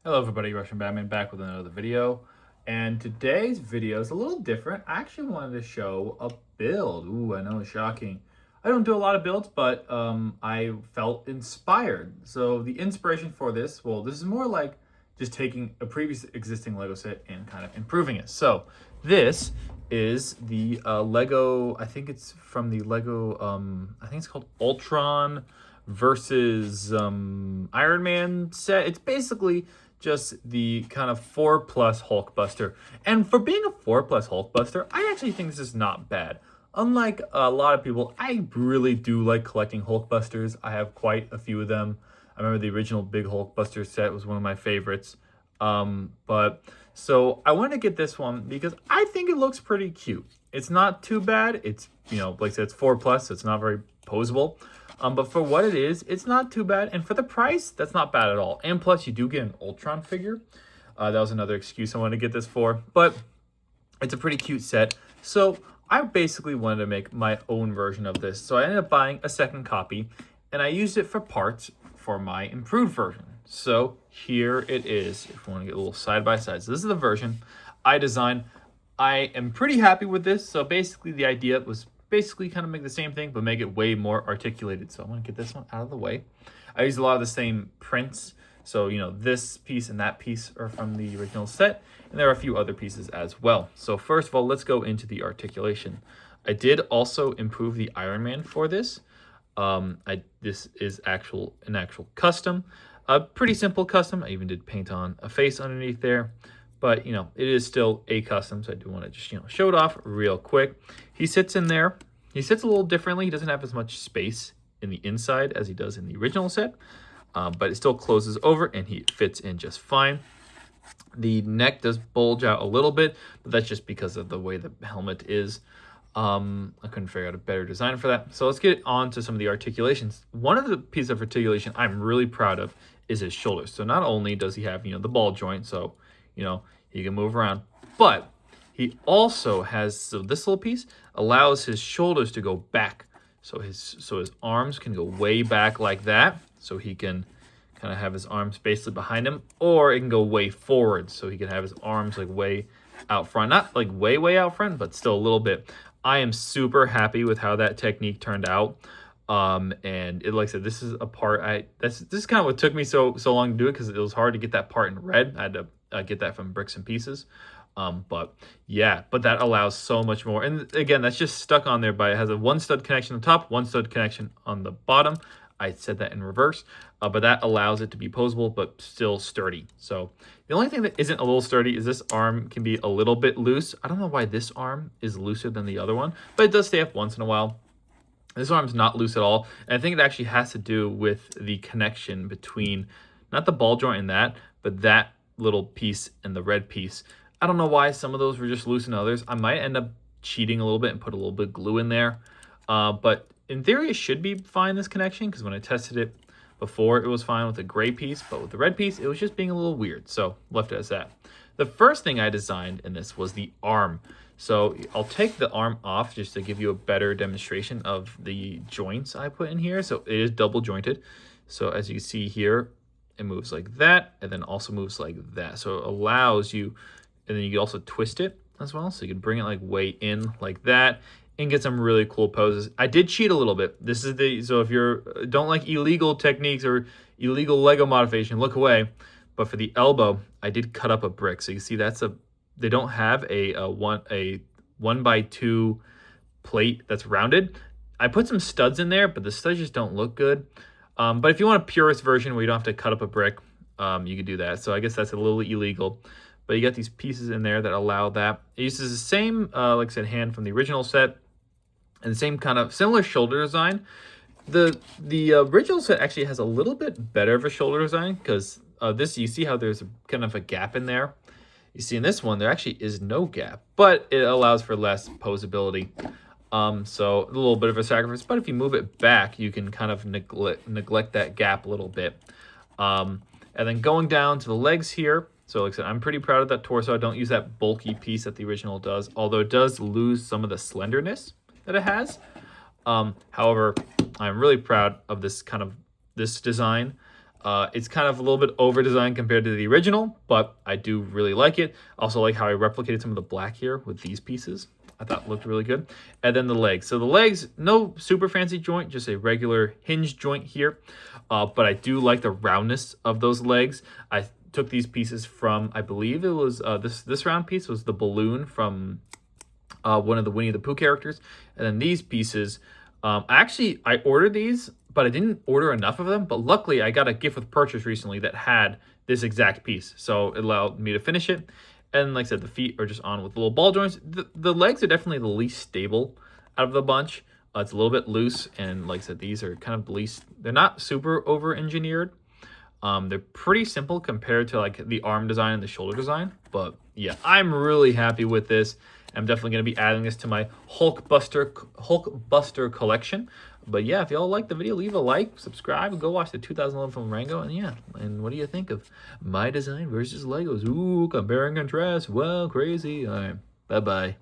Hello everybody, Russian Batman back with another video. And today's video is a little different. I actually wanted to show a build. Ooh, I know it's shocking. I don't do a lot of builds, but I felt inspired. So the inspiration for this, well, this is more like just taking a previous existing Lego set and kind of improving it. So this is the Lego, I think it's from the Lego, I think it's called Ultron versus Iron Man set. It's basically just the kind of 4+ Hulkbuster. And for being a 4+ Hulkbuster, I actually think this is not bad. Unlike a lot of people, I really do like collecting Hulkbusters. I have quite a few of them. I remember the original Big Hulkbuster set was one of my favorites. But so I want to get this one because I think it looks pretty cute. It's not too bad. It's, like I said, it's 4+, so it's not very posable. But for what it is, it's not too bad. And for the price, that's not bad at all. And plus, you do get an Ultron figure. That was another excuse I wanted to get this for. But it's a pretty cute set. So I basically wanted to make my own version of this. So I ended up buying a second copy. And I used it for parts for my improved version. So here it is. If you want to get a little side by side. So this is the version I designed. I am pretty happy with this. So basically the idea was basically kind of make the same thing, but make it way more articulated. So I'm gonna get this one out of the way. I used a lot of the same prints. So, this piece and that piece are from the original set, and there are a few other pieces as well. So first of all, let's go into the articulation. I did also improve the Iron Man for this. This is an actual custom, a pretty simple custom. I even did paint on a face underneath there. But, it is still a custom, so I do want to just, show it off real quick. He sits in there. He sits a little differently. He doesn't have as much space in the inside as he does in the original set, but it still closes over, and he fits in just fine. The neck does bulge out a little bit, but that's just because of the way the helmet is. I couldn't figure out a better design for that. So let's get on to some of the articulations. One of the pieces of articulation I'm really proud of is his shoulders. So not only does he have, the ball joint, so he can move around, but he also has, so this little piece allows his shoulders to go back. So his arms can go way back like that. So he can kind of have his arms basically behind him, or it can go way forward. So he can have his arms like way out front, not like way out front, but still a little bit. I am super happy with how that technique turned out. And like I said, this is a part this is kind of what took me so long to do it, because it was hard to get that part in red. I had to get that from bricks and pieces. But that allows so much more. And again, that's just stuck on there, but it has a 1-stud connection on the top, 1-stud connection on the bottom. I said that in reverse, but that allows it to be posable, but still sturdy. So the only thing that isn't a little sturdy is this arm can be a little bit loose. I don't know why this arm is looser than the other one, but it does stay up once in a while. This arm's not loose at all. And I think it actually has to do with the connection between, not the ball joint and that, but that little piece and the red piece. I don't know why some of those were just loose and others. I might end up cheating a little bit and put a little bit of glue in there. But in theory, it should be fine, this connection, because when I tested it before, it was fine with the gray piece. But with the red piece, it was just being a little weird. So left it as that. The first thing I designed in this was the arm. So I'll take the arm off just to give you a better demonstration of the joints I put in here. So it is double jointed. So as you see here, it moves like that, and then also moves like that. So it allows you, and then you can also twist it as well. So you can bring it like way in like that and get some really cool poses. I did cheat a little bit. This is so if you don't like illegal techniques or illegal Lego modification, look away. But for the elbow, I did cut up a brick. So you see they don't have a 1x2 plate that's rounded. I put some studs in there, but the studs just don't look good. But if you want a purist version where you don't have to cut up a brick, you could do that. So I guess that's a little illegal. But you got these pieces in there that allow that. It uses the same, like I said, hand from the original set, and the same kind of similar shoulder design. The original set actually has a little bit better of a shoulder design, because this, you see how there's kind of a gap in there. You see in this one, there actually is no gap, but it allows for less posability. So a little bit of a sacrifice, but if you move it back, you can kind of neglect that gap a little bit. And then going down to the legs here. So like I said, I'm pretty proud of that torso. I don't use that bulky piece that the original does, although it does lose some of the slenderness that it has. However, I'm really proud of this design. It's kind of a little bit over-designed compared to the original, but I do really like it. Also like how I replicated some of the black here with these pieces. I thought looked really good. And then the legs. So the legs, no super fancy joint, just a regular hinge joint here. But I do like the roundness of those legs. I took these pieces from, I believe it was, this round piece was the balloon from one of the Winnie the Pooh characters. And then these pieces, I ordered these, but I didn't order enough of them. But luckily, I got a gift with purchase recently that had this exact piece. So it allowed me to finish it. And like I said, the feet are just on with little ball joints. The legs are definitely the least stable out of the bunch. It's a little bit loose. And like I said, these are kind of the least, they're not super over-engineered. They're pretty simple compared to like the arm design and the shoulder design. But yeah, I'm really happy with this. I'm definitely going to be adding this to my Hulkbuster collection. But yeah, if y'all like the video, leave a like, subscribe, and go watch the 2011 film Rango. And yeah, and what do you think of my design versus Legos? Ooh, compare and contrast. Well, crazy. All right, bye-bye.